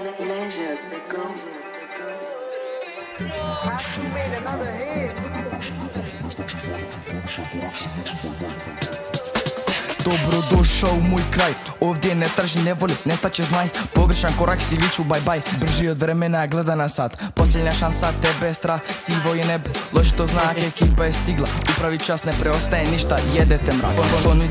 Leisure, go. Ask you made another hit. Dobrodošao u moj kraj, ovdje ne traži, ne voli, nestaćeš znaj. Pogrešan korak si viću bye bye, brži od vremena gleda na sat. Posljednja šansa, tebe je strah, sivo je nebo, loš to znak, ekipa je stigla. Upravi čas, ne preostaje ništa, jedete mrak.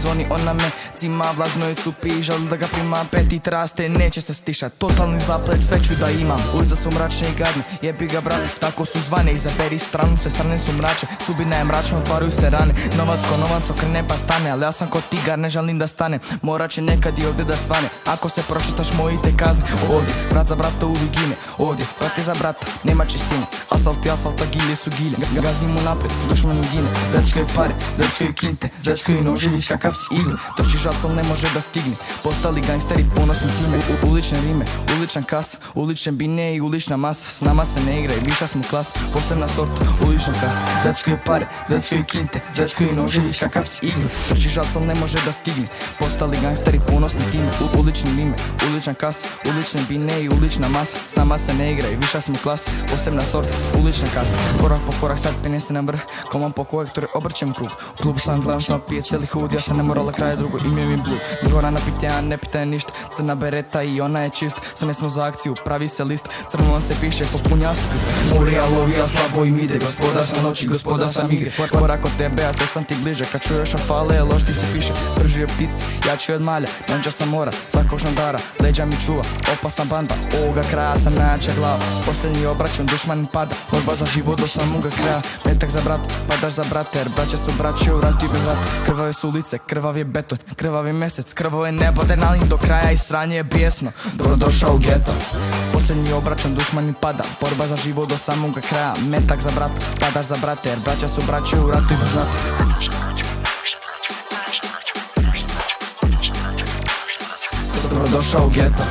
Zvoni, on na me, cima vlažno je cupi, žal da ga prima, petit raste, neće se stišat. Totalni zaplet, sve ću da imam, ulica su mračne i gadne, jebi ga brat, tako su zvane, izaberi stranu, sve strane su mrače, sudbina je mračna, otvaraju se rane. Novac okrene pa stane, ali ja sam ko tigar, ne želim da stane, morat će nekad i ovdje da svane. Ako se prošetaš moji te kazne, ovdje, brat za brata uvijek gine, ovdje, brat je za brata, nema čistine. Asfalt i asfalta, gilje su gilje, gazimo napred, dušmanu gine. Zeckaju pare, zeckaju kinte, zeckaju noževi, skakavci igle. Trči žac, al ne može da stigne, postali gangsteri ponosni time. Ulične rime, uličan kas, ulične bine i ulična masa. S nama se ne igra i viša smo klas, posebna sorta, ulična kast. Zeckaju pare, zeckaju kinte, zeckaju noževi, skakavci igle. Trči žac, al ne može da stigne, postali gangsteri ponosni time. Ulični rime, uličan kas, ulične bine i ulična masa. S nama se ne igra i viša smo klas, posebna sorta, ulična kast. Korak po korak sad penje se na vrh, komam po korektore obrćem krug. U klubu sam gledam, samo pije cijeli hud, ja sam ne morala kraja drugo, ime mi blud. Drugo rana pitanja, ne pitaj ništa, crna bereta i ona je čist. Sve smo za akciju, pravi se list, crno se piše, popunja se pisa. Morija lovija, slabo im ide, gospoda sam noći, gospoda sam igre. Korak od tebe, a sve sam ti bliže, kad čuješ afale, loš ti se piše. Brži je ptici, jači od malja, nanđa sam mora, svakog šandara, leđa mi čuva, opasan banda, ovoga kraja sam najjača glava. Posljednji obračun, dušman pada, borba za život do samoga kraja. Metak za brat, padaš za brate, jer braća su braći u ratu i bez rata. Krvave su ulice, krvav je beton, krvavi mesec, krvavo je nebo, adrenalin do kraja i sranje je bijesno. Dobrodošao u geto. Posljednji obračun, dušman pada, borba za život do samoga kraja. Metak za brat, padaš za brate, jer braća su braći u ratu i bez rata. Dobrodošao u geto.